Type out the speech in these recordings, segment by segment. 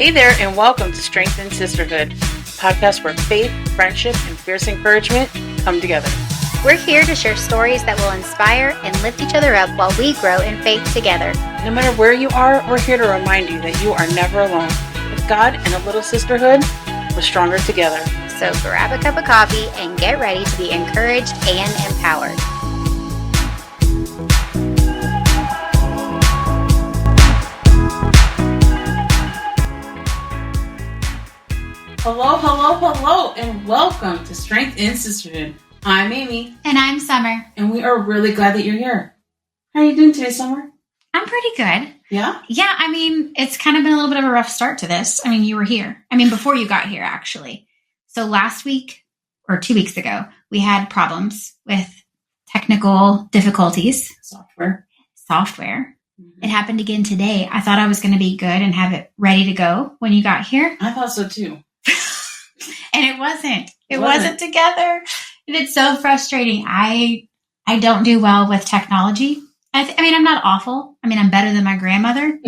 Hey there, and welcome to Strengthen Sisterhood, a podcast where faith, friendship, and fierce encouragement come together. We're here to share stories that will inspire and lift each other up while we grow in faith together. No matter where you are, we're here to remind you that you are never alone. With God and a little sisterhood, we're stronger together. So grab a cup of coffee and get ready to be encouraged and empowered. Hello, and welcome to Strengthen Sisterhood. I'm Amy. And I'm Summer. And we are really glad that you're here. How are you doing today, Summer? I'm pretty good. Yeah? Yeah, I mean, it's kind of been a little bit of a rough start to this. I mean, you were here. I mean, before you got here, actually. So last week, or 2 weeks ago, we had problems with technical difficulties. Software. Mm-hmm. It happened again today. I thought I was going to be good and have it ready to go when you got here. I thought so, too. And it wasn't. It wasn't together. And it's so frustrating. I don't do well with technology. I mean, I'm not awful. I mean, I'm better than my grandmother.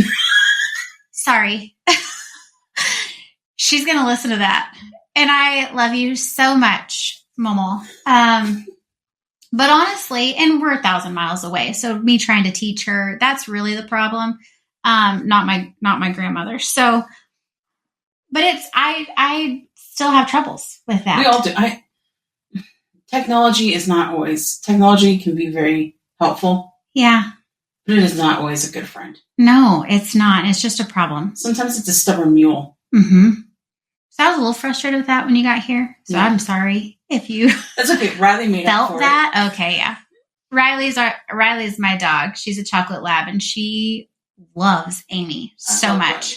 Sorry. She's going to listen to that. And I love you so much, Momo. But honestly, and we're 1,000 miles away. So me trying to teach her, that's really the problem. Not my grandmother. So, but I still have troubles with that. We all do. Technology can be very helpful. Yeah. But it is not always a good friend. No, it's not. It's just a problem. Sometimes it's a stubborn mule. Mm-hmm. So I was a little frustrated with that when you got here. So yeah. I'm sorry if you That's okay. Riley made felt up for that. it. Okay, yeah. Riley's my dog. She's a chocolate lab and she loves Amy so much. Riley.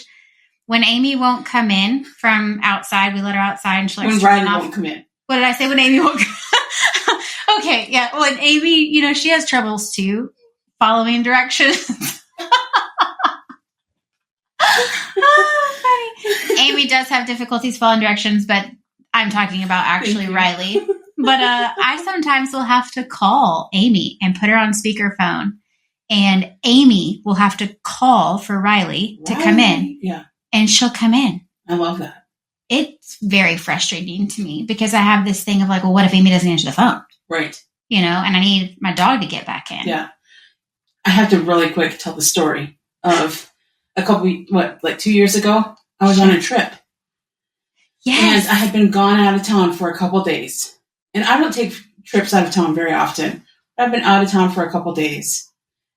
When Amy won't come in from outside, we let her outside and she likes when Riley won't come in. What did I say? When Amy won't come Okay, yeah. When Amy, she has troubles too, following directions. Oh, funny. Amy does have difficulties following directions, but I'm talking about actually Riley. But I sometimes will have to call Amy and put her on speakerphone, and Amy will have to call for Riley to come in. Yeah. And she'll come in. I love that. It's very frustrating to me because I have this thing of like, well, what if Amy doesn't answer the phone? Right. And I need my dog to get back in. Yeah. I have to really quick tell the story of 2 years ago, I was on a trip. Yes. And I had been gone out of town for a couple days. And I don't take trips out of town very often. I've been out of town for a couple days.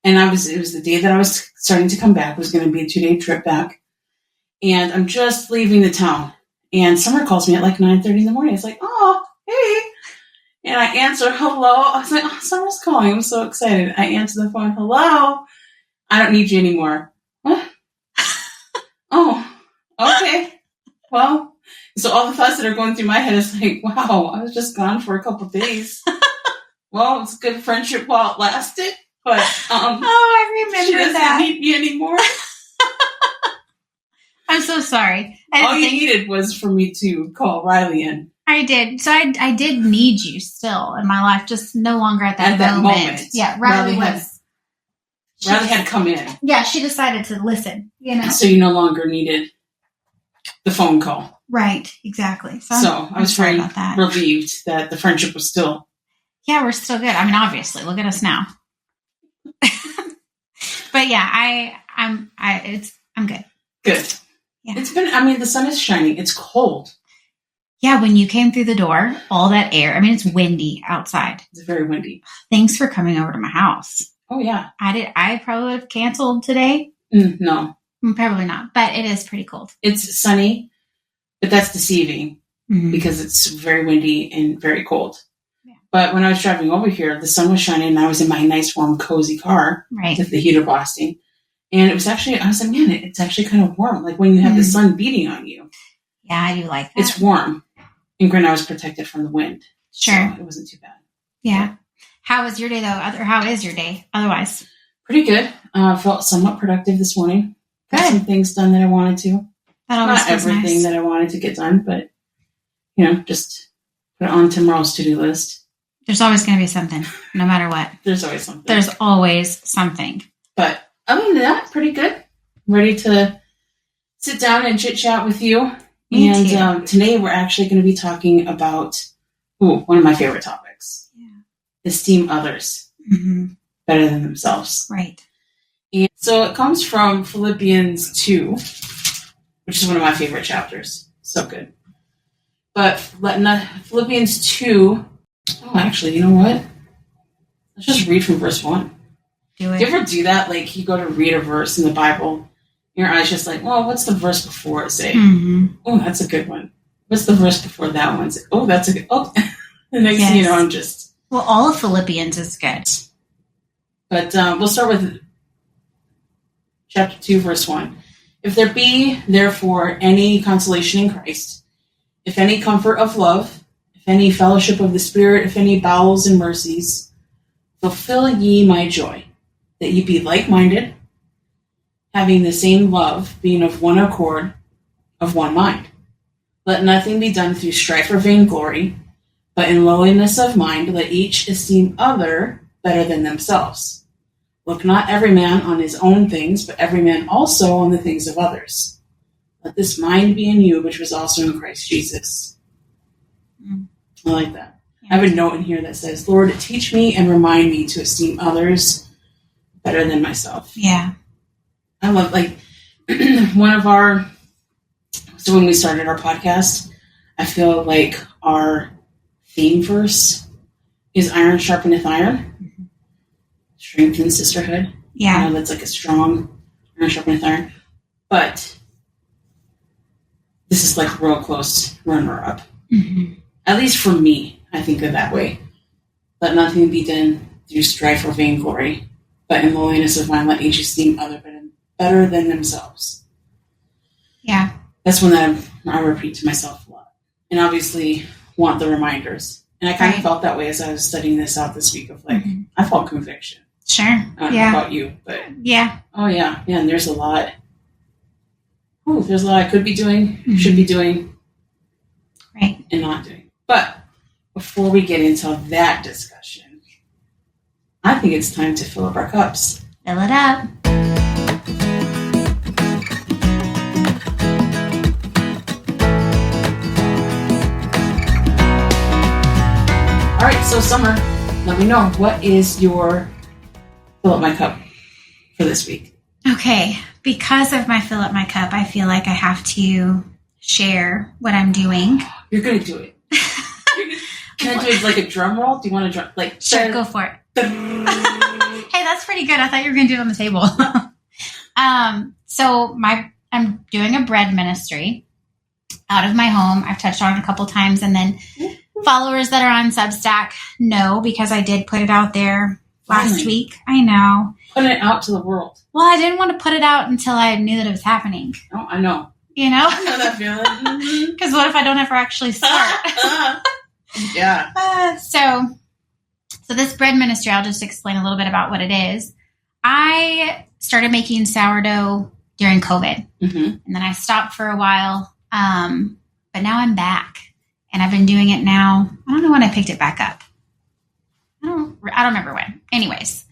And it was the day that I was starting to come back. It was going to be a 2-day trip back. And I'm just leaving the town. And Summer calls me at like 9:30 in the morning. It's like, oh, hey. And I answer, hello. I was like, oh, Summer's calling. I'm so excited. I answer the phone, hello. I don't need you anymore. What? Oh, okay. Well, so all the thoughts that are going through my head is like, wow, I was just gone for a couple of days. Well, it's good friendship while it lasted. But I remember she doesn't need me anymore. I'm so sorry. All you needed was for me to call Riley in. I did. So I did need you still in my life, just no longer at that moment. Yeah, Riley had come in. Yeah, she decided to listen, So you no longer needed the phone call. Right, exactly. So I was very relieved that the friendship was still. Yeah, we're still good. I mean, obviously, look at us now. But yeah, I'm good. Good. Yeah. The sun is shining. It's cold. Yeah, when you came through the door, all that air. I mean, it's windy outside. It's very windy. Thanks for coming over to my house. Oh, yeah. I probably would have canceled today. No. Probably not, but it is pretty cold. It's sunny, but that's deceiving because it's very windy and very cold. Yeah. But when I was driving over here, the sun was shining and I was in my nice, warm, cozy car with the heater blasting. And it was actually, I was like, man, it's actually kind of warm. Like when you have the sun beating on you. Yeah, I do like that. It's warm. And granted, I was protected from the wind. Sure. So it wasn't too bad. Yeah. But how was your day, though? How is your day otherwise? Pretty good. Felt somewhat productive this morning. Good. Got some things done that I wanted to. That always Not everything nice. that I wanted to get done, but, just put it on tomorrow's to-do list. There's always going to be something, no matter what. There's always something. There's always something. But other than that, pretty good. Ready to sit down and chit chat with you. Me and too. Today we're actually going to be talking about one of my favorite topics. Yeah. Esteem others better than themselves. Right. And so it comes from Philippians 2, which is one of my favorite chapters. So good. But Philippians 2, actually, you know what? Let's just read from verse 1. Do it. Do you ever do that? Like, you go to read a verse in the Bible, your eyes just like, well, what's the verse before it say? Oh, that's a good one. What's the verse before that one say? Oh, that's a good. Oh, the next thing you know, I'm just. Well, all of Philippians is good. But we'll start with chapter 2, verse 1. If there be, therefore, any consolation in Christ, if any comfort of love, if any fellowship of the Spirit, if any bowels and mercies, fulfill ye my joy, that ye be like-minded, having the same love, being of one accord, of one mind. Let nothing be done through strife or vainglory, but in lowliness of mind let each esteem other better than themselves. Look not every man on his own things, but every man also on the things of others. Let this mind be in you, which was also in Christ Jesus. I like that. I have a note in here that says, Lord, teach me and remind me to esteem others better than myself. Yeah. I love, like, so when we started our podcast, I feel like our theme verse is iron sharpeneth iron. Strength in sisterhood. Yeah. I know that's like a strong iron sharpeneth iron. But this is like real close runner-up. At least for me, I think of that way. Let nothing be done through strife or vainglory, but in lowliness of mind let each esteem other better than themselves. Yeah. That's one that I repeat to myself a lot. And obviously want the reminders. And I kind of felt that way as I was studying this out this week of like, I felt conviction. Sure. I don't know about you, but yeah. Oh yeah. Yeah, and there's a lot. There's a lot I could be doing, should be doing, right, and not doing. But before we get into that discussion, I think it's time to fill up our cups. Fill it up. All right, so Summer, let me know, what is your fill up my cup for this week? Okay, because of my fill up my cup, I feel like I have to share what I'm doing. You're going to do it. Can I do it like a drum roll? Do you want to drum? Like, sure, go for it. Hey, that's pretty good. I thought you were going to do it on the table. So I'm doing a bread ministry out of my home. I've touched on it a couple times, and then followers that are on Substack know because I did put it out there last week. I know. Putting it out to the world. Well, I didn't want to put it out until I knew that it was happening. Oh, I know. You know? I know that feeling. Because what if I don't ever actually start? Yeah. So this bread ministry, I'll just explain a little bit about what it is. I started making sourdough during COVID. And then I stopped for a while. But now I'm back. And I've been doing it now. I don't know when I picked it back up. I don't remember when. Anyways,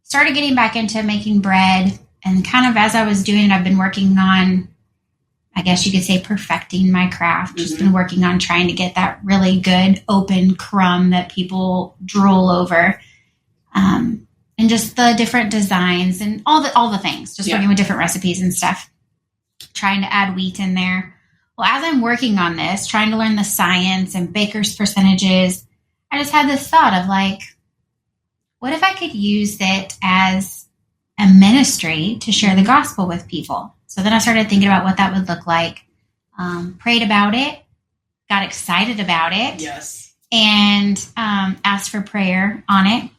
started getting back into making bread. And kind of as I was doing it, I've been working on, I guess you could say, perfecting my craft. Just been working on trying to get that really good open crumb that people drool over. And just the different designs and all the things. Just working with different recipes and stuff. Trying to add wheat in there. Well, as I'm working on this, trying to learn the science and baker's percentages, I just had this thought of like, what if I could use it as a ministry to share the gospel with people? So then I started thinking about what that would look like. Prayed about it, got excited about it. Yes. And asked for prayer on it.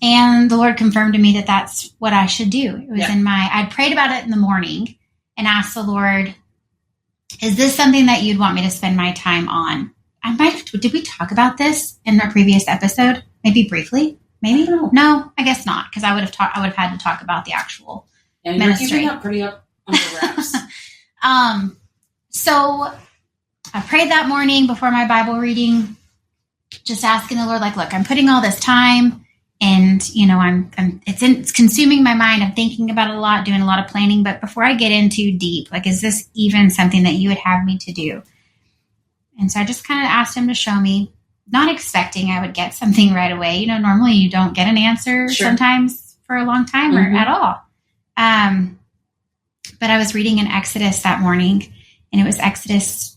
And the Lord confirmed to me that that's what I should do. It was I'd prayed about it in the morning and asked the Lord, is this something that you'd want me to spend my time on? Did we talk about this in a previous episode? Maybe briefly? Maybe? No, I guess not. Because I would have had to talk about the actual ministry. You're keeping that pretty up under wraps. So I prayed that morning before my Bible reading, just asking the Lord, like, look, I'm putting all this time And, you know, it's consuming my mind. I'm thinking about it a lot, doing a lot of planning. But before I get in too deep, like, is this even something that you would have me to do? And so I just kind of asked him to show me, not expecting I would get something right away. You know, normally you don't get an answer sometimes for a long time or at all. But I was reading in Exodus that morning, and it was Exodus,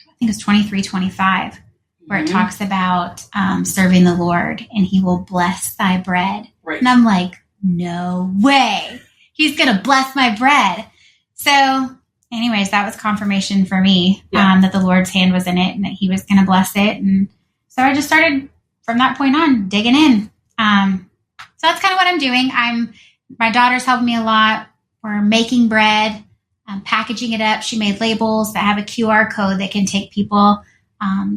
I think it's 23:25. Where it talks about serving the Lord, and he will bless thy bread. Right. And I'm like, no way. He's going to bless my bread. So anyways, that was confirmation for me that the Lord's hand was in it and that he was going to bless it. And so I just started from that point on digging in. So that's kind of what I'm doing. My daughter's helping me a lot. We're making bread, packaging it up. She made labels that have a QR code that can take people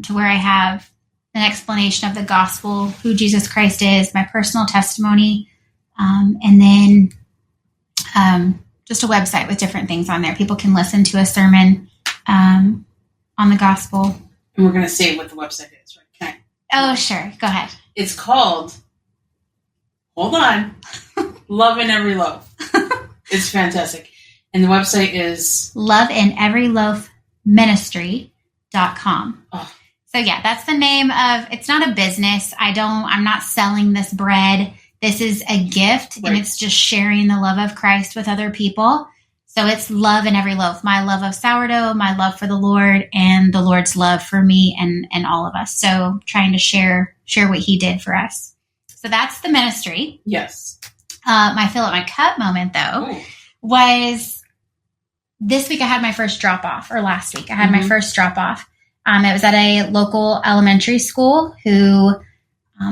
to where I have an explanation of the gospel, who Jesus Christ is, my personal testimony, and then just a website with different things on there. People can listen to a sermon on the gospel. And we're going to say what the website is, right? Can I? Oh, sure. Go ahead. It's called, hold on, Love in Every Loaf. It's fantastic. And the website is loveineveryloafministry.com. Oh. So yeah, that's the name of, it's not a business. I'm not selling this bread. This is a gift, and it's just sharing the love of Christ with other people. So it's love in every loaf, my love of sourdough, my love for the Lord, and the Lord's love for me and all of us. So trying to share what he did for us. So that's the ministry. Yes. My fill up my cup moment though was this week. I had my first drop off, or last week I had my first drop off. It was at a local elementary school who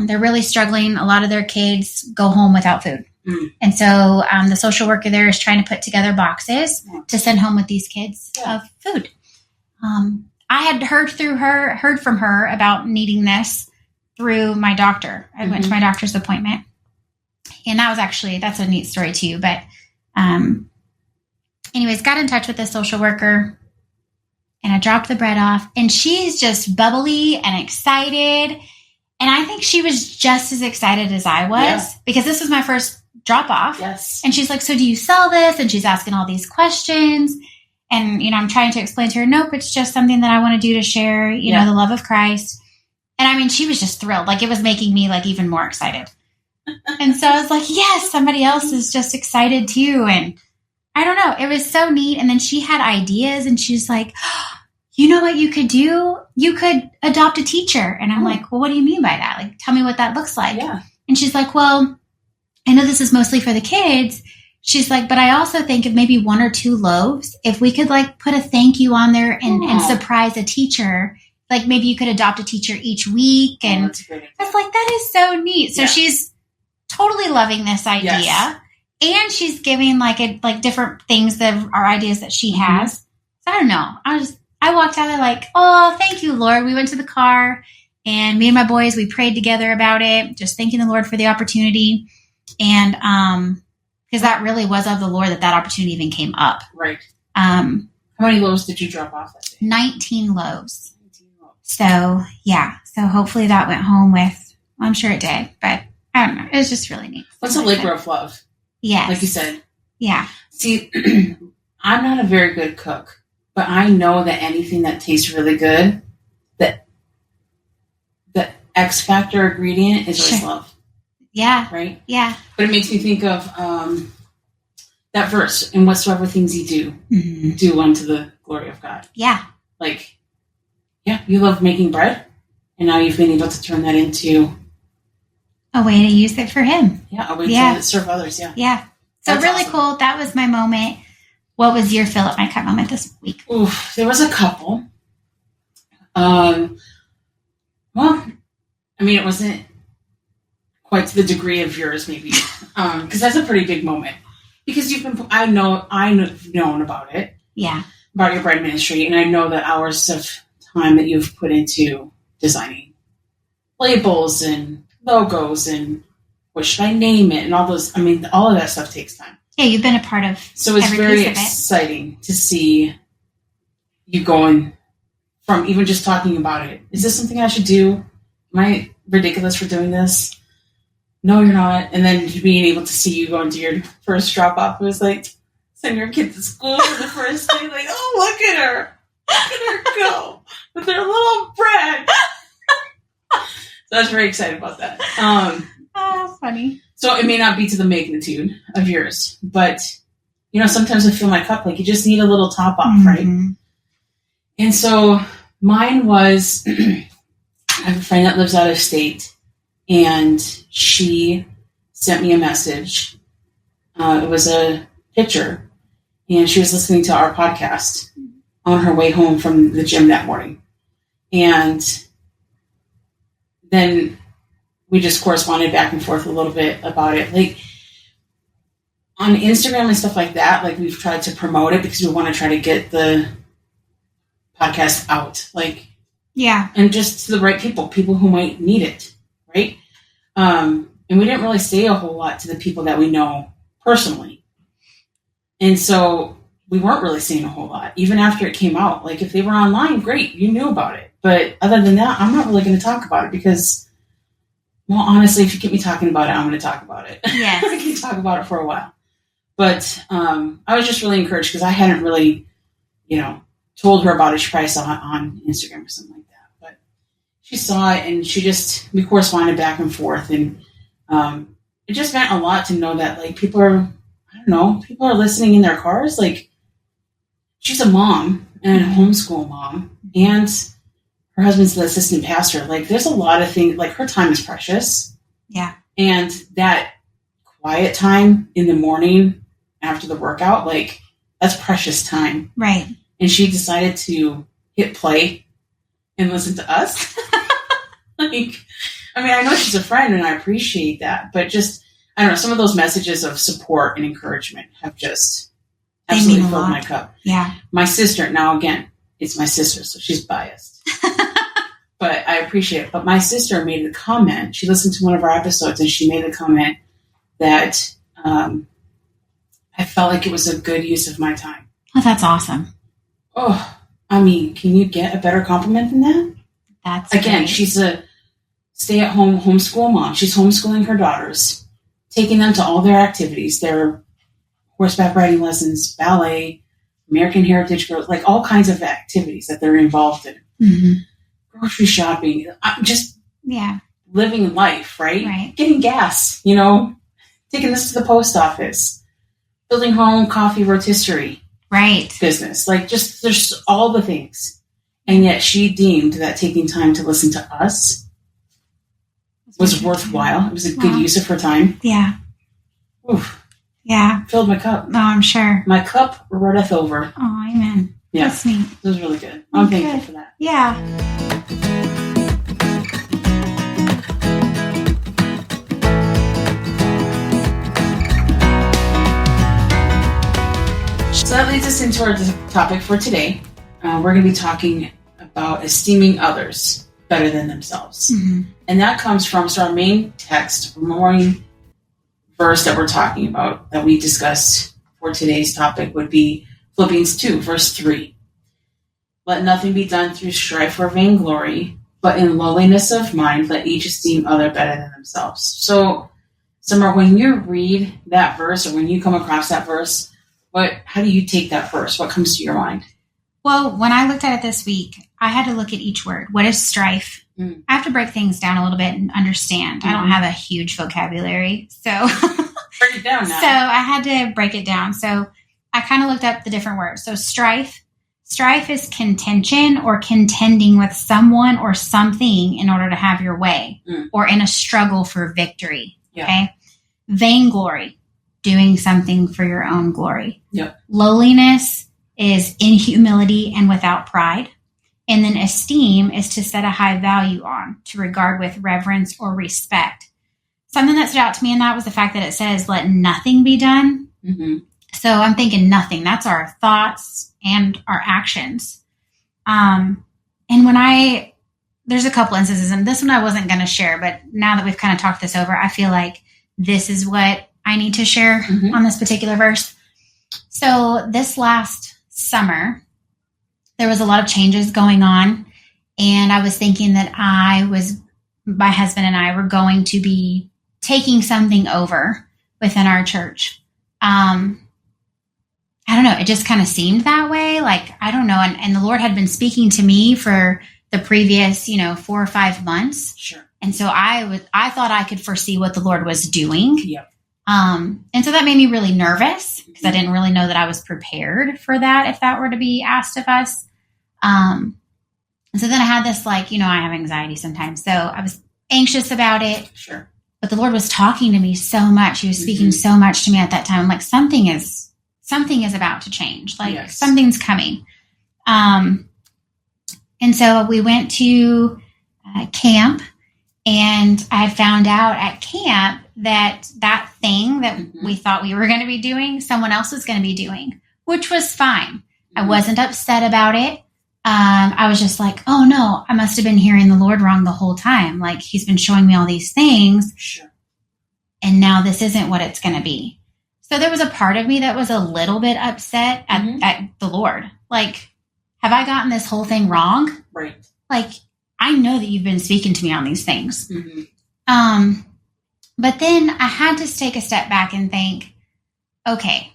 they're really struggling. A lot of their kids go home without food. And so the social worker there is trying to put together boxes to send home with these kids of food. I had heard from her about needing this through my doctor. I went to my doctor's appointment, and that's a neat story too. But anyways, got in touch with the social worker, and I dropped the bread off, and she's just bubbly and excited. And I think she was just as excited as I was because this was my first drop off. Yes. And she's like, so do you sell this? And she's asking all these questions. And, you know, I'm trying to explain to her, nope, it's just something that I want to do to share, you know, the love of Christ. And I mean, she was just thrilled. Like, it was making me like even more excited. And so I was like, yes, somebody else is just excited too. And I don't know, it was so neat. And then she had ideas, and she's like, you know what you could do? You could adopt a teacher. And I'm like, well, what do you mean by that? Like, tell me what that looks like. Yeah. And she's like, well, I know this is mostly for the kids. She's like, but I also think of maybe 1 or 2 loaves. If we could like put a thank you on there and surprise a teacher, like maybe you could adopt a teacher each week. And I was like, that is so neat. So she's totally loving this idea. Yes. And she's giving like different things that are ideas that she has. So I don't know. I walked out there like, oh, thank you, Lord. We went to the car, and me and my boys, we prayed together about it, just thanking the Lord for the opportunity. And because that really was of the Lord that opportunity even came up. Right. How many loaves did you drop off that day? 19 loaves. 19 loaves. So, yeah. So hopefully that went home with, well, I'm sure it did, but I don't know. It was just really neat. What's a labor of love? Yes. Like you said. Yeah. See, I'm not a very good cook. But I know that anything that tastes really good, that the X factor ingredient is always love. Yeah. Right? Yeah. But it makes me think of that verse, and whatsoever things you do, do unto the glory of God. Yeah. Like, you love making bread, and now you've been able to turn that into a way to use it for him. Yeah, a way to serve others. Yeah. Yeah. So that's really awesome. Cool. That was my moment. What was your fill up my cup moment this week? Oof, there was a couple. Well, I mean, it wasn't quite to the degree of yours, maybe, because that's a pretty big moment. Because I've known about it. Yeah. About your bread ministry, and I know the hours of time that you've put into designing labels and logos and what should I name it and all those. I mean, all of that stuff takes time. Yeah, you've been a part of. So it's very exciting to see you going from even just talking about it. Is this something I should do? Am I ridiculous for doing this? no, you're not. And then being able to see you going to your first drop off, it was like, send your kid to school for the first day. Like, oh, look at her. Look at her go with her little bread. So I was very excited about that. Funny. So it may not be to the magnitude of yours, but, sometimes I fill my cup like you just need a little top off, right? And so mine was, I have a friend that lives out of state, and she sent me a message. It was a picture, and she was listening to our podcast on her way home from the gym that morning. And then we just corresponded back and forth a little bit about it. Like on Instagram and stuff like that, like we've tried to promote it because we want to try to get the podcast out. Like, yeah. And just to the right people who might need it. Right. And we didn't really say a whole lot to the people that we know personally. And so we weren't really saying a whole lot, even after it came out. Like if they were online, great, you knew about it. But other than that, I'm not really going to talk about it because, well, honestly, if you get me talking about it, I'm going to talk about it. Yes. I can talk about it for a while. But I was just really encouraged because I hadn't really, told her about it. She probably saw it on Instagram or something like that. But she saw it and we corresponded back and forth. And it just meant a lot to know that, like, people are listening in their cars. Like, she's a mom and a homeschool mom, and her husband's the assistant pastor. Like, there's a lot of things, like, her time is precious. Yeah. And that quiet time in the morning after the workout, like, that's precious time. Right. And she decided to hit play and listen to us. I know she's a friend and I appreciate that, but just, I don't know, some of those messages of support and encouragement have just absolutely filled my cup. Yeah. My sister, now again, it's my sister, so she's biased. But I appreciate it. But my sister made a comment. She listened to one of our episodes and she made a comment that I felt like it was a good use of my time. Oh, that's awesome. Oh, can you get a better compliment than that? That's again, great. She's a stay-at-home homeschool mom. She's homeschooling her daughters, taking them to all their activities, their horseback riding lessons, ballet, American Heritage Girls, like all kinds of activities that they're involved in. Mm-hmm. Grocery shopping, just living life, right? Getting gas, taking this to the post office, building her own coffee rotisserie business. Like, just there's all the things. And yet she deemed that taking time to listen to us was worthwhile. It was a good use of her time. Yeah. Oof. Yeah. Filled my cup. Oh, I'm sure. My cup runneth over. Oh, amen. Yeah. That's neat. It was really good. I'm thankful for that. Yeah. So that leads us into our topic for today. We're going to be talking about esteeming others better than themselves. Mm-hmm. And that comes from, our main text, morning verse that we're talking about, that we discussed for today's topic, would be Philippians 2, verse 3. Let nothing be done through strife or vainglory, but in lowliness of mind, let each esteem other better than themselves. So, Summer, when you read that verse, or when you come across that verse, how do you take that verse? What comes to your mind? Well, when I looked at it this week, I had to look at each word. What is strife? I have to break things down a little bit and understand. Mm-hmm. I don't have a huge vocabulary. So break it down now. So I had to break it down. So I kind of looked up the different words. So strife is contention or contending with someone or something in order to have your way, or in a struggle for victory. Yeah. Okay. Vainglory, doing something for your own glory. Yep. Lowliness is in humility and without pride. And then esteem is to set a high value on, to regard with reverence or respect. Something that stood out to me in that was the fact that it says, let nothing be done. Mm-hmm. So I'm thinking nothing. That's our thoughts and our actions. And there's a couple instances, and this one I wasn't going to share, but now that we've kind of talked this over, I feel like this is what I need to share on this particular verse. So this last summer, there was a lot of changes going on, and I was thinking that my husband and I were going to be taking something over within our church. I don't know. It just kind of seemed that way. Like, I don't know. And the Lord had been speaking to me for the previous, 4 or 5 months. Sure. And so I thought I could foresee what the Lord was doing. Yep. And so that made me really nervous because I didn't really know that I was prepared for that if that were to be asked of us. And so then I had this, I have anxiety sometimes. So I was anxious about it. Sure. But the Lord was talking to me so much. He was speaking so much to me at that time. I'm like, something is about to change. Something's coming. And so we went to camp, and I found out at camp that thing that we thought we were going to be doing, someone else was going to be doing, which was fine. I wasn't upset about it. I was just like, oh no, I must have been hearing the Lord wrong the whole time. Like, he's been showing me all these things. Sure. And now this isn't what it's going to be. So there was a part of me that was a little bit upset at the Lord. Like, have I gotten this whole thing wrong? Right. Like, I know that you've been speaking to me on these things. But then I had to take a step back and think, okay,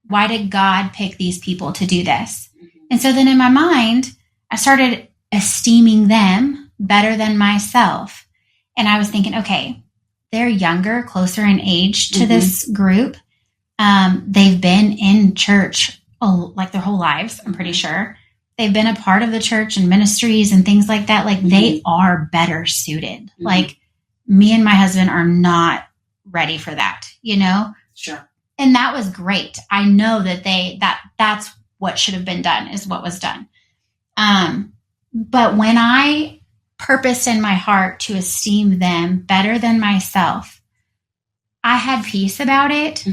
why did God pick these people to do this? And so then in my mind, I started esteeming them better than myself. And I was thinking, okay, they're younger, closer in age to this group. They've been in church like their whole lives, I'm pretty sure. They've been a part of the church and ministries and things like that. Like, they are better suited. Like, me and my husband are not ready for that, Sure. And that was great. I know that that's what should have been done is what was done. But when I purposed in my heart to esteem them better than myself, I had peace about it.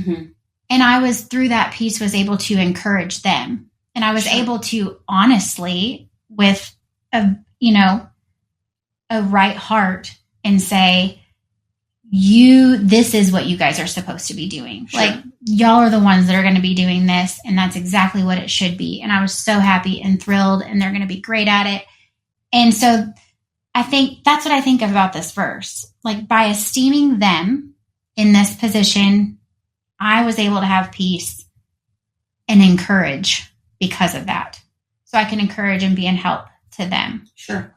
And I was, through that peace, was able to encourage them. And I was able to honestly, with a right heart, and say, this is what you guys are supposed to be doing. Sure. Like, y'all are the ones that are going to be doing this, and that's exactly what it should be. And I was so happy and thrilled, and they're going to be great at it. And so I think that's what I think about this verse. Like, by esteeming them in this position, I was able to have peace and encourage because of that. So I can encourage and be in help to them. Sure.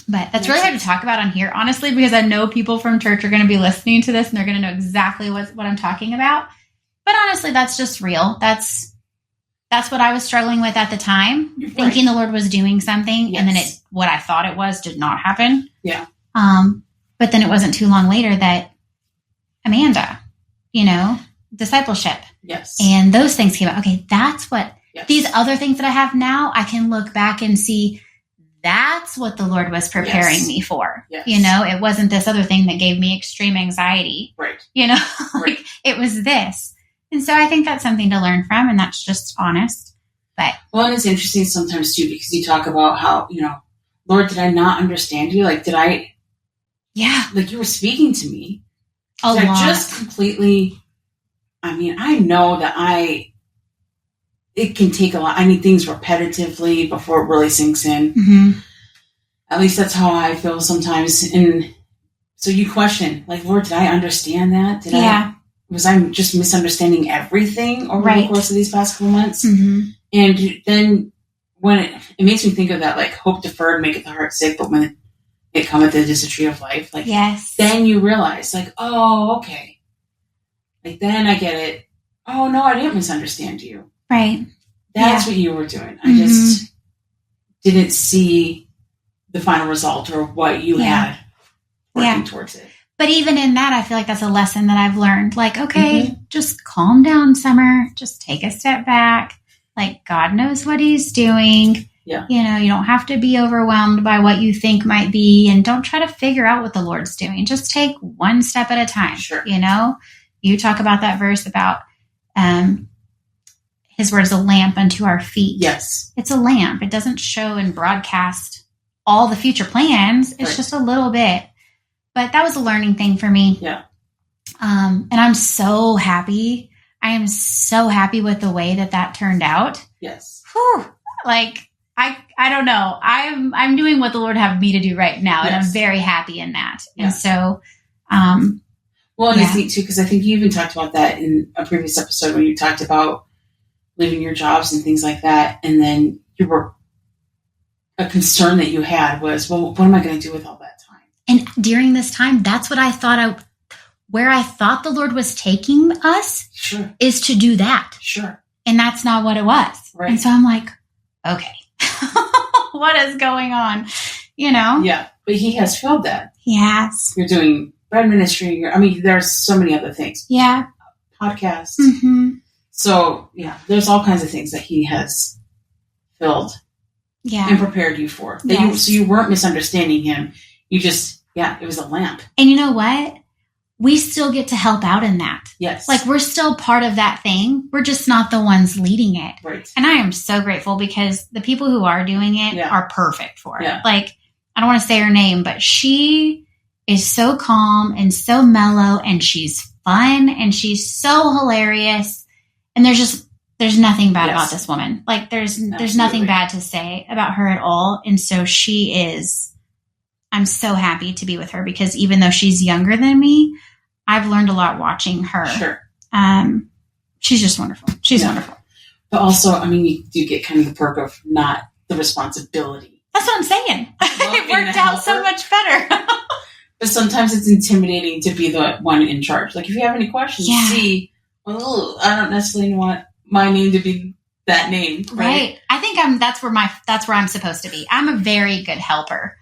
But that's really hard to talk about on here, honestly, because I know people from church are going to be listening to this and they're going to know exactly what I'm talking about. But honestly, that's just real. That's what I was struggling with at the time, thinking the Lord was doing something, and then what I thought it was did not happen. Yeah. But then it wasn't too long later that Amanda, discipleship. Yes. And those things came out. Okay, that's what these other things that I have now, I can look back and see that's what the Lord was preparing me for. Yes. It wasn't this other thing that gave me extreme anxiety. Right. Like, it was this. And so I think that's something to learn from, and that's just honest. But and it's interesting sometimes too, because you talk about how, Lord, did I not understand you? Like, like you were speaking to me. A lot. I just completely, I know that it can take a lot. I need things repetitively before it really sinks in. At least that's how I feel sometimes. And so you question, like, Lord, did I understand that? Was I just misunderstanding everything over the course of these past couple months? And then when it makes me think of that, like, hope deferred maketh the heart sick, but when it cometh, it is a tree of life. Like, then you realize, like, oh, okay. Like, then I get it. Oh, no, I didn't misunderstand you. Right. That's what you were doing. I just didn't see the final result or what you had working towards it. But even in that, I feel like that's a lesson that I've learned. Like, okay, just calm down, Summer. Just take a step back. Like, God knows what he's doing. Yeah. You don't have to be overwhelmed by what you think might be, and don't try to figure out what the Lord's doing. Just take one step at a time. Sure. You talk about that verse about his word is a lamp unto our feet. Yes. It's a lamp. It doesn't show and broadcast all the future plans. It's just a little bit. But that was a learning thing for me. Yeah. And I'm so happy. I am so happy with the way that turned out. Yes. Whew. Like, I don't know. I'm doing what the Lord have me to do right now. And I'm very happy in that. Yeah. And so Well, and it's neat too, because I think you even talked about that in a previous episode when you talked about leaving your jobs and things like that. And then a concern that you had was, well, what am I going to do with all that time? And during this time, that's what I thought where I thought the Lord was taking us is to do that. Sure. And that's not what it was. Right. And so I'm like, okay, what is going on? Yeah. But he has filled that. He has. You're doing bread ministry. There's so many other things. Yeah. Podcasts. Mm-hmm. So, there's all kinds of things that he has filled and prepared you for. So you weren't misunderstanding him. You just, it was a lamp. And you know what? We still get to help out in that. Yes. Like, we're still part of that thing. We're just not the ones leading it. Right. And I am so grateful because the people who are doing it are perfect for it. Like, I don't want to say her name, but she is so calm and so mellow, and she's fun and she's so hilarious. And there's nothing bad about this woman. Like, there's nothing bad to say about her at all. And so I'm so happy to be with her, because even though she's younger than me, I've learned a lot watching her. Sure. She's just wonderful. She's wonderful. But also, you do get kind of the perk of not the responsibility. That's what I'm saying. It worked out so much better. But sometimes it's intimidating to be the one in charge. Like, if you have any questions, I don't necessarily want my name to be that name. Right. I think that's where I'm supposed to be. I'm a very good helper.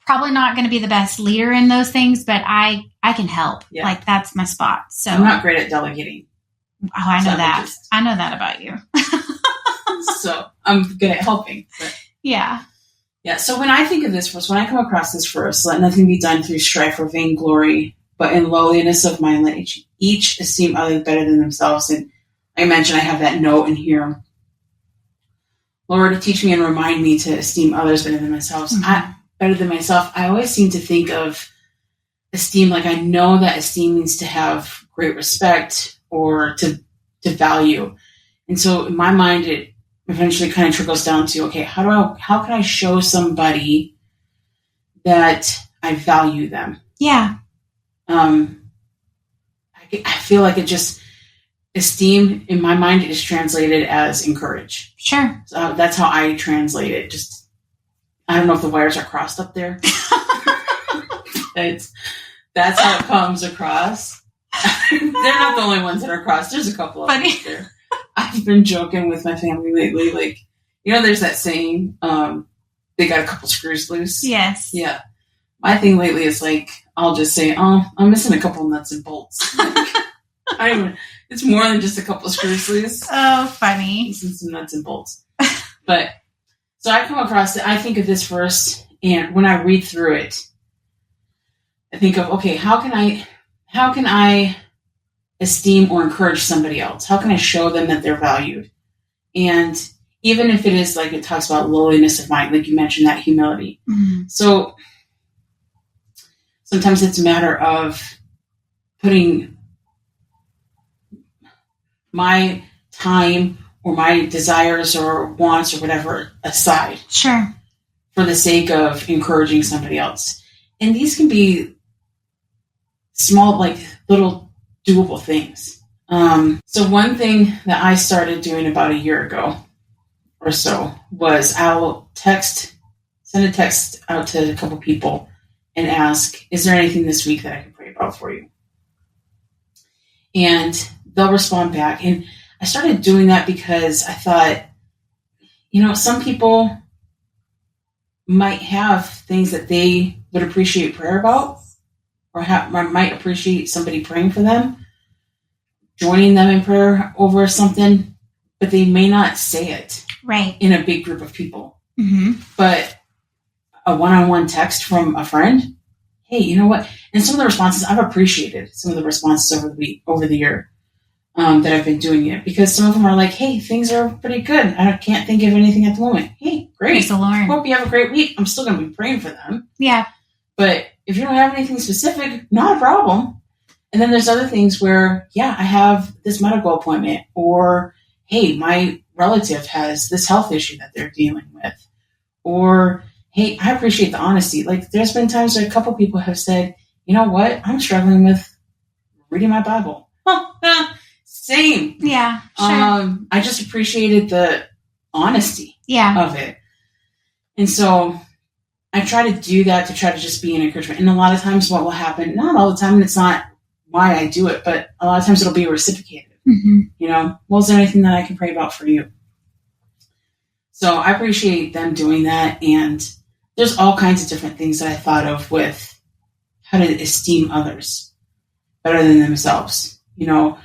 Probably not going to be the best leader in those things, but I can help. Yeah. Like, that's my spot. So I'm not great at delegating. Oh, I know that. I know that about you. So I'm good at helping. But. Yeah. Yeah. So when I think of this verse, when I come across this verse, let nothing be done through strife or vainglory, but in lowliness of mind, let each esteem others better than themselves. And I mentioned I have that note in here. Lord, teach me and remind me to esteem others better than myself. Better than myself. I always seem to think of esteem, like I know that esteem means to have great respect or to value. And so in my mind, it eventually kind of trickles down to, okay, how can I show somebody that I value them? Yeah. I feel like esteem in my mind is translated as encourage. Sure. So that's how I translate it. I don't know if the wires are crossed up there. That's how it comes across. They're not the only ones that are crossed. There's a couple of them there. I've been joking with my family lately. Like, there's that saying, they got a couple screws loose. Yes. Yeah. My thing lately is like, I'll just say, oh, I'm missing a couple nuts and bolts. It's more than just a couple screws loose. Oh, funny. Missing some nuts and bolts. But, so I come across it, I think of this verse, and when I read through it, I think of, okay, how can I esteem or encourage somebody else? How can I show them that they're valued? And even if it is like it talks about lowliness of mind, like you mentioned, that humility. Mm-hmm. So sometimes it's a matter of putting my time or my desires or wants or whatever aside. Sure. For the sake of encouraging somebody else. And these can be small, like little doable things. So one thing that I started doing about a year ago or so was I'll send a text out to a couple people and ask, is there anything this week that I can pray about for you? And they'll respond back. And I started doing that because I thought, some people might have things that they would appreciate prayer about, or might appreciate somebody praying for them, joining them in prayer over something, but they may not say it right in a big group of people. Mm-hmm. But a one-on-one text from a friend, hey, you know what? And some of the responses, I've appreciated some of the responses over the year that I've been doing it, because some of them are like, hey, things are pretty good. I can't think of anything at the moment. Hey, great. Praise the Lord. Hope you have a great week. I'm still going to be praying for them. Yeah. But if you don't have anything specific, not a problem. And then there's other things where, I have this medical appointment, or, hey, my relative has this health issue that they're dealing with, or, hey, I appreciate the honesty. Like, there's been times where a couple people have said, you know what? I'm struggling with reading my Bible. Same. Yeah. Sure. I just appreciated the honesty of it. And so I try to do that to try to just be an encouragement. And a lot of times what will happen, not all the time, and it's not why I do it, but a lot of times it'll be reciprocated. You know, well, is there anything that I can pray about for you? So I appreciate them doing that. And there's all kinds of different things that I thought of with how to esteem others better than themselves. You know,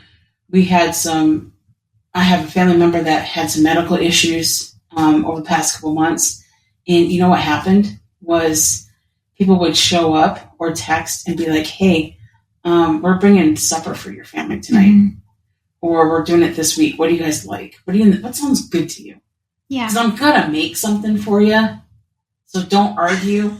I have a family member that had some medical issues over the past couple months. And you know what happened was people would show up or text and be like, hey, we're bringing supper for your family tonight. Or we're doing it this week. What do you guys like? What sounds good to you? Yeah. Because I'm going to make something for you. So don't argue.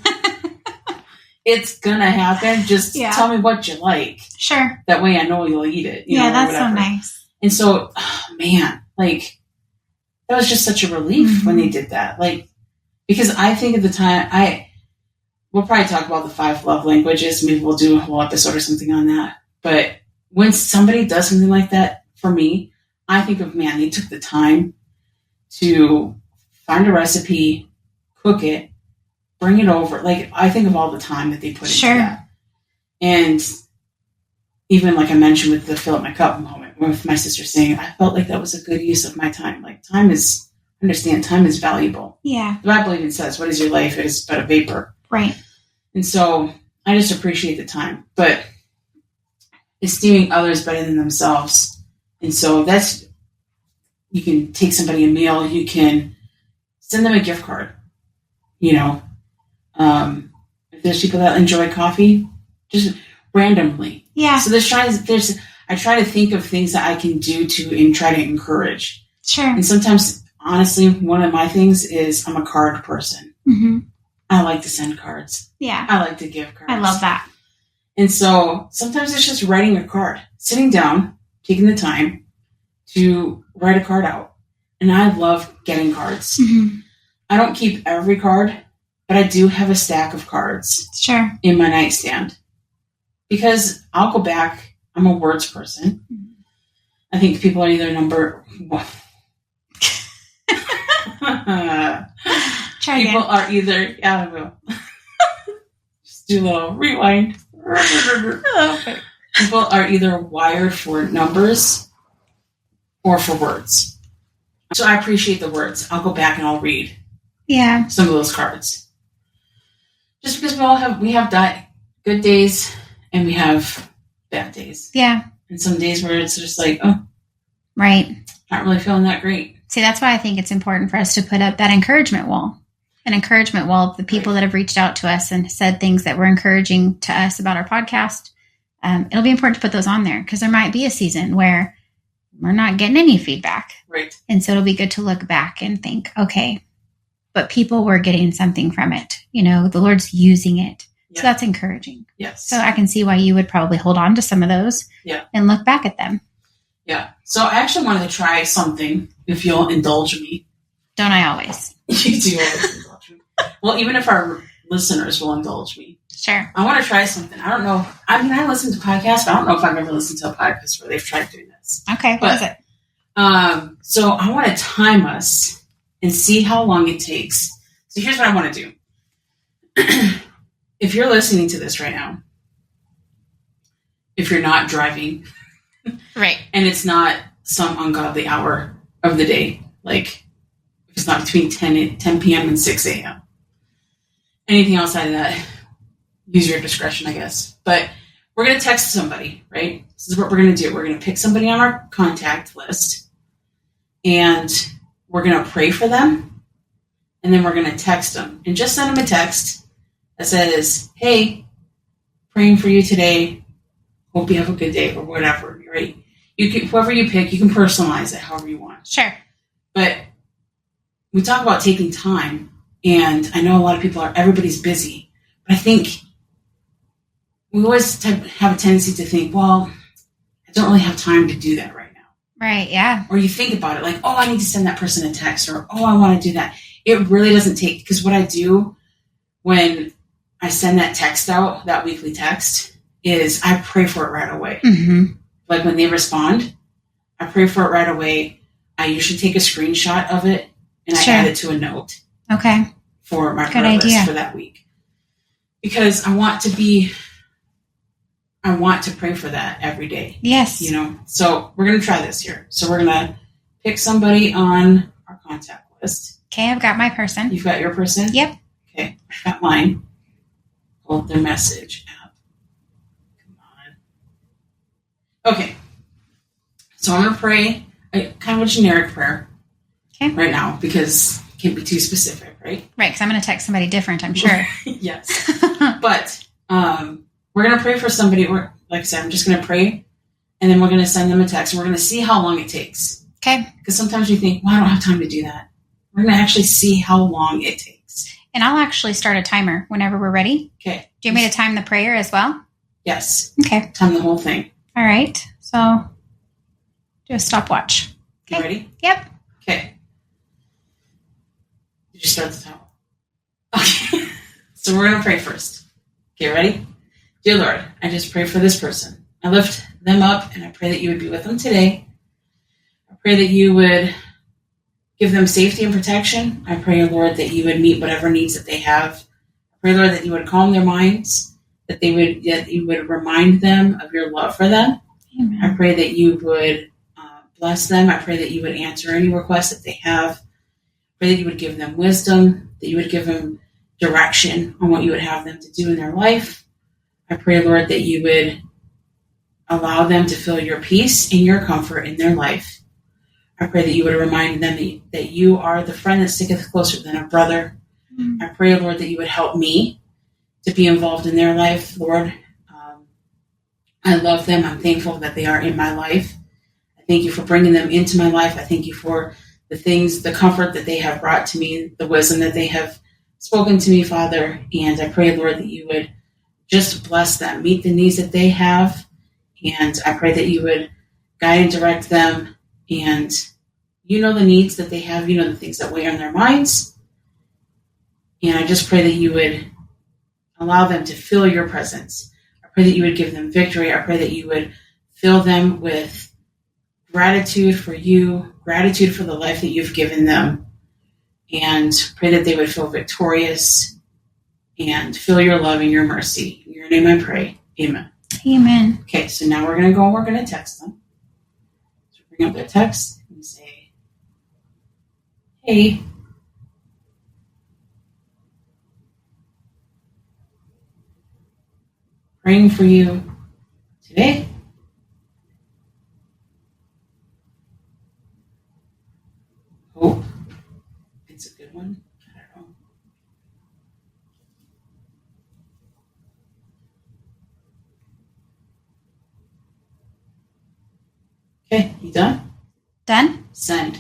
It's going to happen. Just tell me what you like. Sure. That way I know you'll eat it. You know, that's so nice. And so, man, like, that was just such a relief when they did that. Like, because I think at the time, we'll probably talk about the 5 love languages. Maybe we'll do a whole episode or something on that. But when somebody does something like that, for me, I think of, man, they took the time to find a recipe, cook it, bring it over. Like, I think of all the time that they put into that. And even like I mentioned with the fill up my cup moment with my sister saying, I felt like that was a good use of my time. Like, time is valuable. Yeah. The Bible even says, what is your life? It is but a vapor. Right. And so I just appreciate the time. But esteeming others better than themselves. And so you can take somebody a meal, you can send them a gift card, you know. If there's people that enjoy coffee, just randomly. Yeah. So I try to think of things that I can do and try to encourage. Sure. And sometimes, honestly, one of my things is I'm a card person. I like to send cards. Yeah. I like to give cards. I love that. And so sometimes it's just writing a card, sitting down, taking the time to write a card out. And I love getting cards. I don't keep every card, but I do have a stack of cards in my nightstand. Because I'll go back. I'm a words person. I think people are either people are either, I will. Just do a little rewind. Okay. People are either wired for numbers or for words. So I appreciate the words. I'll go back and I'll read some of those cards. Just because we have good days and we have bad days. Yeah. And some days where it's just like, oh. Right. Not really feeling that great. See, that's why I think it's important for us to put up that encouragement wall. An encouragement wall of the people that have reached out to us and said things that were encouraging to us about our podcast. It'll be important to put those on there because there might be a season where we're not getting any feedback. Right. And so it'll be good to look back and think, okay, but people were getting something from it. You know, the Lord's using it. Yeah. So that's encouraging. Yes. So I can see why you would probably hold on to some of those and look back at them. Yeah. So I actually wanted to try something, if you'll indulge me. Don't I always? You do always indulge me. Well, even if our listeners will indulge me. Sure. I want to try something. I don't know. I mean, I listen to podcasts, but I don't know if I've ever listened to a podcast where they've tried doing this. Okay. What is it? So I want to time us and see how long it takes. So here's what I want to do. If you're listening to this right now, if you're not driving, right, and it's not some ungodly hour of the day, like if it's not between 10 p.m. and 6 a.m., anything outside of that, use your discretion, I guess. But we're going to text somebody, right? This is what we're going to do. We're going to pick somebody on our contact list, and we're going to pray for them, and then we're going to text them. And just send them a text that says, hey, praying for you today. Hope you have a good day, or whatever, right? Whoever you pick, you can personalize it however you want. Sure. But we talk about taking time, and I know a lot of people everybody's busy, but I think we always have a tendency to think, well, I don't really have time to do that right now. Right, yeah. Or you think about it like, oh, I need to send that person a text, or, oh, I want to do that. It really doesn't take, because what I do when I send that text out, that weekly text, is I pray for it right away. Mm-hmm. Like when they respond, I pray for it right away. I usually take a screenshot of it and I add it to a note. Okay. For my prayer list for that week. Because I want to pray for that every day. Yes. So we're going to try this here. So we're going to pick somebody on our contact list. Okay, I've got my person. You've got your person? Yep. Okay, I've got mine. Pull up their message app. Come on. Okay. So I'm going to pray kind of a generic prayer right now because it can't be too specific, right? Right, because I'm going to text somebody different, I'm sure. Yes. But we're going to pray for somebody. Like I said, I'm just going to pray, and then we're going to send them a text, and we're going to see how long it takes. Okay. Because sometimes you think, well, I don't have time to do that. We're going to actually see how long it takes. And I'll actually start a timer whenever we're ready. Okay. Do you want me to time the prayer as well? Yes. Okay. Time the whole thing. All right. So do a stopwatch. Okay. You ready? Yep. Okay. Did you start the timer? Okay. So we're going to pray first. Okay, ready? Dear Lord, I just pray for this person. I lift them up, and I pray that you would be with them today. I pray that you would give them safety and protection. I pray, Lord, that you would meet whatever needs that they have. I pray, Lord, that you would calm their minds, that you would remind them of your love for them. Amen. I pray that you would bless them. I pray that you would answer any requests that they have. I pray that you would give them wisdom, that you would give them direction on what you would have them to do in their life. I pray, Lord, that you would allow them to feel your peace and your comfort in their life. I pray that you would remind them that you are the friend that sticketh closer than a brother. Mm-hmm. I pray, Lord, that you would help me to be involved in their life, Lord. I love them. I'm thankful that they are in my life. I thank you for bringing them into my life. I thank you for the comfort that they have brought to me, the wisdom that they have spoken to me, Father. And I pray, Lord, that you would just bless them, meet the needs that they have. And I pray that you would guide and direct them. And you know the needs that they have. You know the things that weigh on their minds. And I just pray that you would allow them to feel your presence. I pray that you would give them victory. I pray that you would fill them with gratitude for you, gratitude for the life that you've given them, and pray that they would feel victorious and feel your love and your mercy. In your name I pray. Amen. Amen. Okay, so now we're going to go and we're going to text them. So bring up their text and say, hey, praying for you today. Hope it's a good one. I don't know. Okay, you done? Done? Send.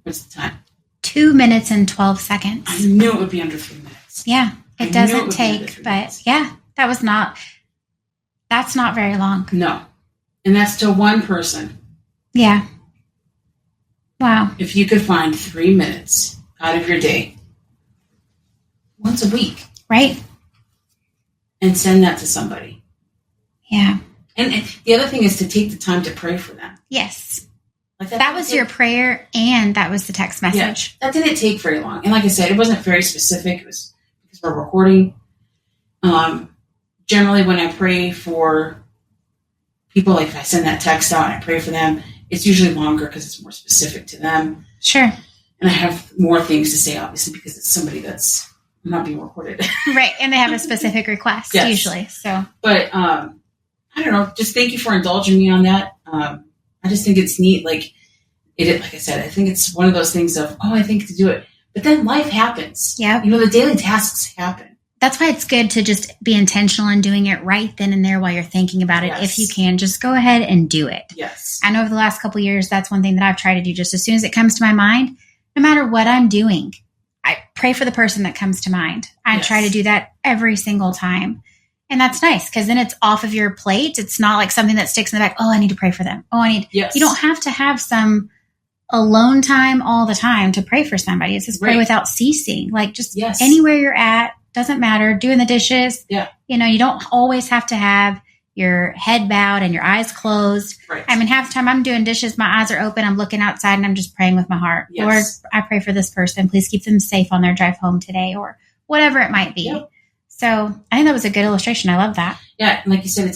What's the time? 2 minutes and 12 seconds. I knew it would be under 3 minutes. Yeah, it doesn't take, but yeah, that's not very long. No. And that's to one person. Yeah. Wow. If you could find 3 minutes out of your day, once a week. Right. And send that to somebody. Yeah. And the other thing is to take the time to pray for them. Yes. Like that was your prayer and that was the text message. Yeah, that didn't take very long. And like I said, it wasn't very specific. It was because we're recording. Generally, when I pray for people, like if I send that text out and I pray for them, it's usually longer because it's more specific to them. Sure. And I have more things to say, obviously, because it's somebody that's not being recorded. Right. And they have a specific request, yes. Usually. So, but I don't know. Just thank you for indulging me on that. I just think it's neat. Like I said, I think it's one of those things of, I think to do it. But then life happens. Yeah. The daily tasks happen. That's why it's good to just be intentional in doing it right then and there while you're thinking about it. Yes. If you can, just go ahead and do it. Yes. I know over the last couple of years, that's one thing that I've tried to do. Just as soon as it comes to my mind, no matter what I'm doing, I pray for the person that comes to mind. I try to do that every single time. And that's nice because then it's off of your plate. It's not like something that sticks in the back. Oh, I need to pray for them. Yes. You don't have to have some alone time all the time to pray for somebody. It's just pray without ceasing. Like just anywhere you're at, doesn't matter. Doing the dishes. Yeah. You know, you don't always have to have your head bowed and your eyes closed. Right. I mean, half the time I'm doing dishes, my eyes are open, I'm looking outside, and I'm just praying with my heart. Yes. Lord, I pray for this person. Please keep them safe on their drive home today, or whatever it might be. Yep. So I think that was a good illustration. I love that. Yeah, like you said,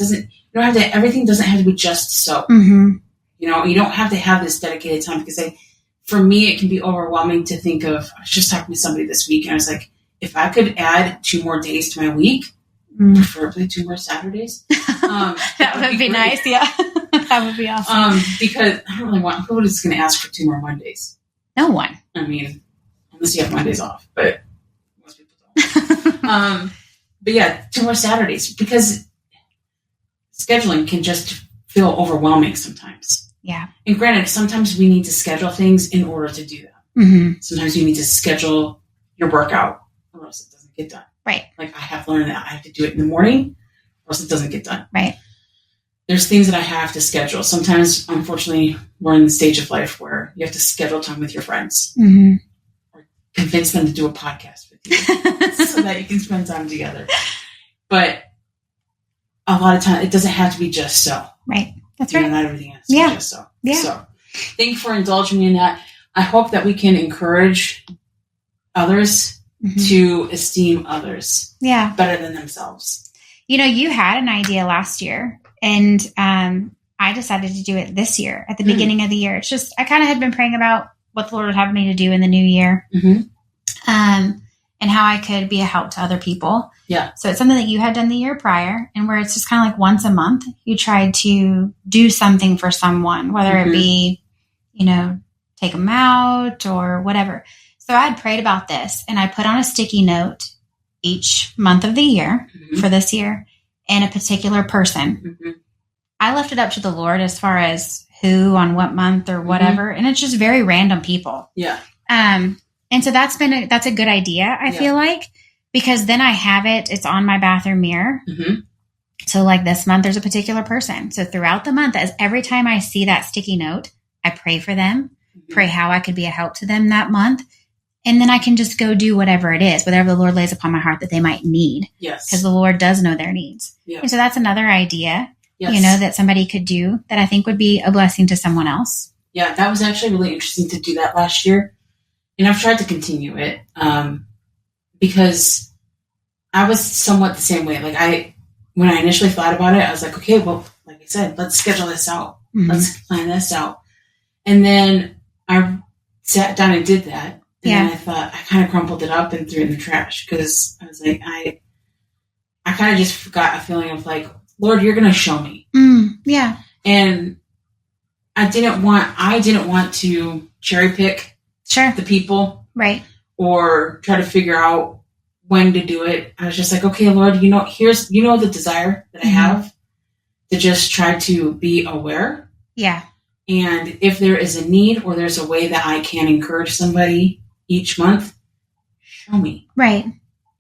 everything doesn't have to be just so. Mm-hmm. You know, you don't have to have this dedicated time, because for me, it can be overwhelming to think of. I was just talking to somebody this week, and I was like, if I could add 2 more days to my week, preferably 2 more Saturdays, that would be nice. Yeah, that would be awesome. Because I don't really who is going to ask for 2 more Mondays? No one. I mean, unless you have Mondays off, but most people don't. But yeah, 2 more Saturdays, because scheduling can just feel overwhelming sometimes. Yeah. And granted, sometimes we need to schedule things in order to do that. Mm-hmm. Sometimes you need to schedule your workout, or else it doesn't get done. Right. Like, I have learned that I have to do it in the morning, or else it doesn't get done. Right. There's things that I have to schedule. Sometimes, unfortunately, we're in the stage of life where you have to schedule time with your friends, or convince them to do a podcast with you so that you can spend time together. But a lot of time, it doesn't have to be just so. Right. That's right. Not everything has to be just so. Yeah. So thank you for indulging me in that. I hope that we can encourage others to esteem others better than themselves. You know, you had an idea last year, and I decided to do it this year at the beginning of the year. It's just, I kind of had been praying about what the Lord would have me to do in the new year, and how I could be a help to other people. Yeah. So it's something that you had done the year prior, and where it's just kind of like once a month, you tried to do something for someone, whether it be, you know, take them out or whatever. So I had prayed about this, and I put on a sticky note each month of the year for this year, and a particular person. I left it up to the Lord as far as who on what month or whatever. And it's just very random people. Yeah. And so that's a good idea, I feel like, because then I have it's on my bathroom mirror. So like this month, there's a particular person. So throughout the month, as every time I see that sticky note, I pray for them, pray how I could be a help to them that month. And then I can just go do whatever it is, whatever the Lord lays upon my heart that they might need. Yes. Because the Lord does know their needs. Yeah. And so that's another idea, you know, that somebody could do that I think would be a blessing to someone else. Yeah, that was actually really interesting to do that last year. And I've tried to continue it because I was somewhat the same way. Like when I initially thought about it, I was like, okay, well, like I said, let's schedule this out. Let's plan this out. And then I sat down and did that. And then I thought, I kind of crumpled it up and threw it in the trash, because I was like, I kind of just got a feeling of like, Lord, you're going to show me. Yeah. And I didn't want to cherry pick the people. Right. Or try to figure out when to do it. I was just like, okay, Lord, you know the desire that I have to just try to be aware. Yeah. And if there is a need, or there's a way that I can encourage somebody each month, show me. Right.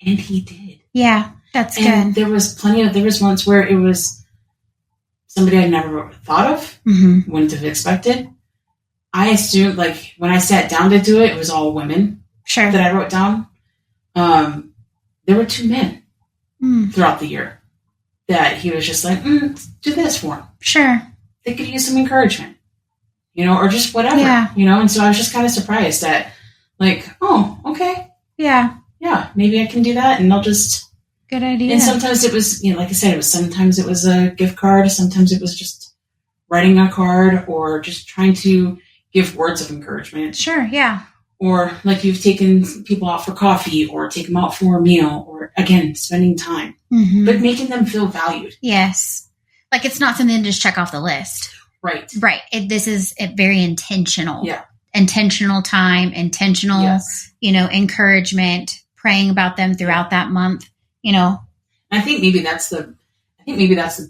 And he did. Yeah, that's and good. There was months where it was somebody I never thought of, wouldn't have expected. I assumed, like, when I sat down to do it, it was all women that I wrote down. There were 2 men throughout the year that he was just like, do this for them. Sure. They could use some encouragement, you know, or just whatever, you know? And so I was just kind of surprised that, like, oh, okay. Yeah. Yeah, maybe I can do that, and they'll just... Good idea. And sometimes it was, you know, like I said, sometimes it was a gift card, sometimes it was just writing a card, or just trying to give words of encouragement. Sure, yeah. Or like you've taken people out for coffee, or take them out for a meal, or again, spending time, but making them feel valued. Yes. Like it's not something to just check off the list. Right. Right. This is very intentional. Yeah. Intentional time, intentional, you know, encouragement, praying about them throughout that month, you know. I think maybe that's the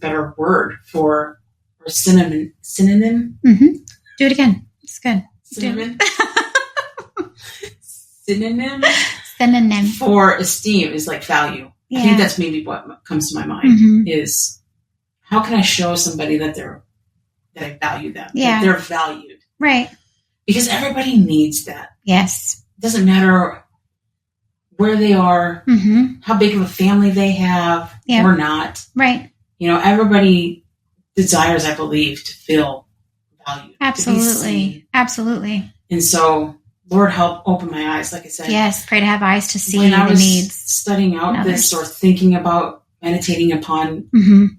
better word for synonym. Do it again. It's good. Synonym. Synonym for esteem is like value. Yeah. I think that's maybe what comes to my mind is, how can I show somebody that I value them? Yeah. That they're valued. Right. Because everybody needs that. Yes. It doesn't matter where they are, how big of a family they have or not. Right. Everybody desires, I believe, to feel valued. Absolutely. Absolutely. And so, Lord, help open my eyes, like I said. Yes, pray to have eyes to see when I the was needs. Studying out this or thinking about meditating upon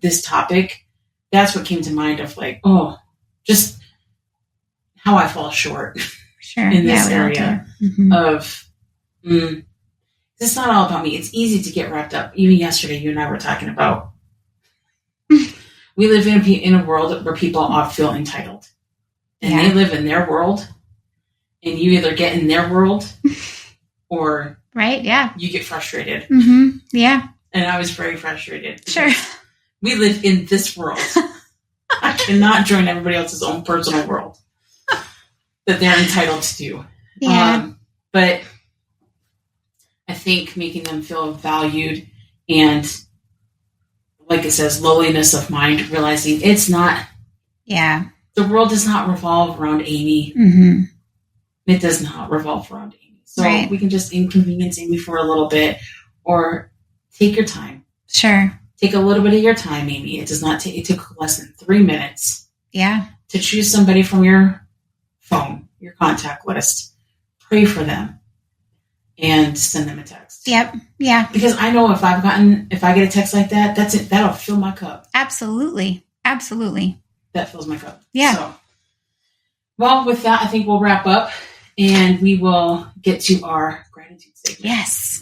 this topic, that's what came to mind of like, just how I fall short in this area of, it's not all about me. It's easy to get wrapped up. Even yesterday, you and I were talking about, we live in a world where people all feel entitled. And they live in their world. And you either get in their world or you get frustrated. Yeah. And I was very frustrated. Sure. We live in this world. I cannot join everybody else's own personal world that they're entitled to do. Yeah. But I think making them feel valued and, like it says, lowliness of mind, realizing it's not. Yeah. The world does not revolve around Amy. It does not revolve around Amy. So we can just inconvenience Amy for a little bit or take your time. Sure. Take a little bit of your time, Amy. It does not take, it took less than 3 minutes. Yeah. To choose somebody from your phone, your contact list, pray for them and send them a text. Yep. Yeah. Because I know if I get a text like that, that's it. That'll fill my cup. Absolutely. Absolutely. That fills my cup. Yeah. So, well, with that, I think we'll wrap up and we will get to our gratitude segment. Yes.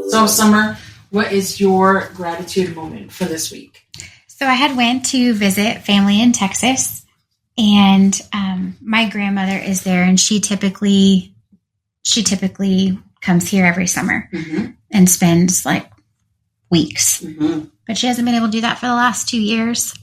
So, Summer, what is your gratitude moment for this week? So I had went to visit family in Texas, and my grandmother is there, and she typically comes here every summer and spends like weeks. But she hasn't been able to do that for the last 2 years.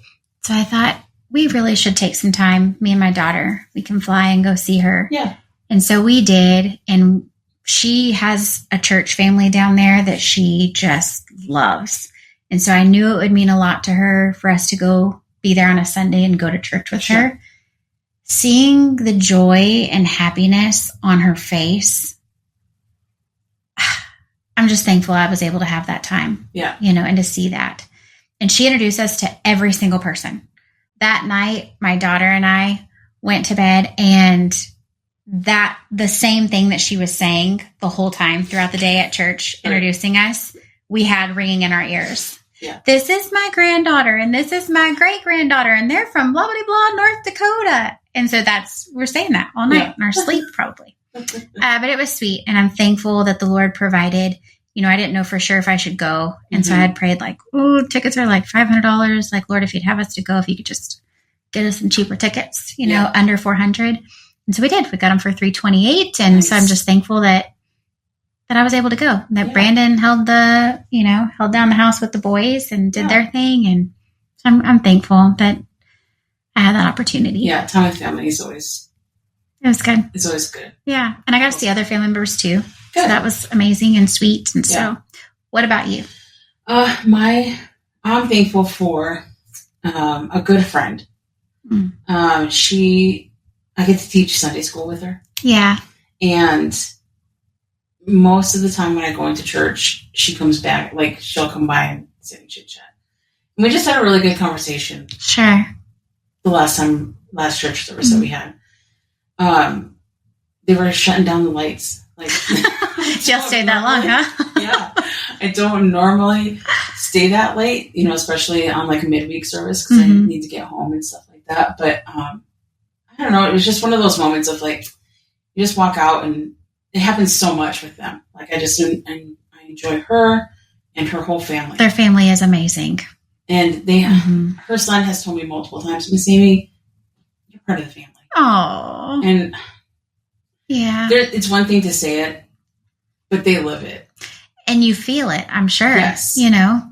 So I thought we really should take some time, me and my daughter. We can fly and go see her. Yeah. And so we did, and she has a church family down there that she just loves. And so I knew it would mean a lot to her for us to go be there on a Sunday and go to church with her. Seeing the joy and happiness on her face, I'm just thankful I was able to have that time. Yeah. And to see that. And she introduced us to every single person. That night, my daughter and I went to bed, and that the same thing that she was saying the whole time throughout the day at church, introducing us, we had ringing in our ears. Yeah. This is my granddaughter, and this is my great granddaughter, and they're from blah, blah, blah, North Dakota. And so we're saying that all night in our sleep, probably. But it was sweet. And I'm thankful that the Lord provided. I didn't know for sure if I should go. And so I had prayed like, tickets are like $500. Like, Lord, if you'd have us to go, if you could just get us some cheaper tickets, under $400. And so we did. We got them for $328. And so I'm just thankful that I was able to go. That Brandon held down the house with the boys and did their thing. And so I'm thankful that I had that opportunity. Yeah, time with family is always... It was good. It's always good. Yeah. And I got to see other family members too. Good. So that was amazing and sweet. And so what about you? I'm thankful for a good friend. I get to teach Sunday school with her. Yeah. And most of the time when I go into church, she comes back, like she'll come by and sit and chit chat. And we just had a really good conversation. Sure. The last church service that we had. They were shutting down the lights. Like, she'll stay that long, huh? Yeah. I don't normally stay that late, especially on like a midweek service because I need to get home and stuff like that. But I don't know. It was just one of those moments of like, you just walk out and it happens so much with them. Like I enjoy her and her whole family. Their family is amazing. And her son has told me multiple times, Miss Amy, you're part of the family. Oh. And yeah, it's one thing to say it, but they live it. And you feel it, I'm sure. Yes.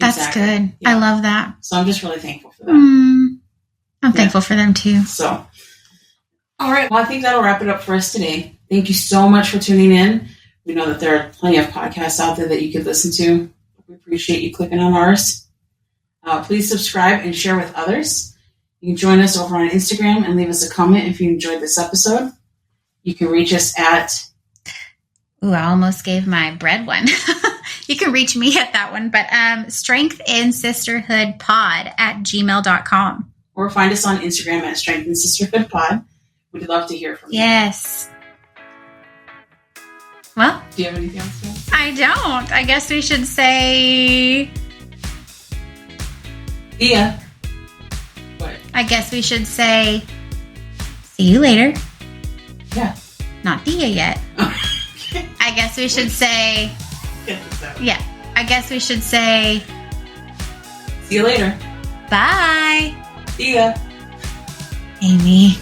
That's good. Yeah. I love that. So I'm just really thankful for them. I'm thankful for them too. So, all right. Well, I think that'll wrap it up for us today. Thank you so much for tuning in. We know that there are plenty of podcasts out there that you could listen to. We appreciate you clicking on ours. Please subscribe and share with others. You can join us over on Instagram and leave us a comment if you enjoyed this episode. You can reach us at... Ooh, I almost gave my bread one. You can reach me at that one, but strengthandsisterhoodpod@gmail.com. Or find us on Instagram at Strength and Sisterhood Pod. We'd love to hear from you. Yes. Well, do you have anything else to say? I don't. I guess we should say... Yeah. What? I guess we should say, see you later. Yeah. Not Dia yet. I guess we should say... Yeah. I guess we should say... See you later. Bye. See ya. Amy.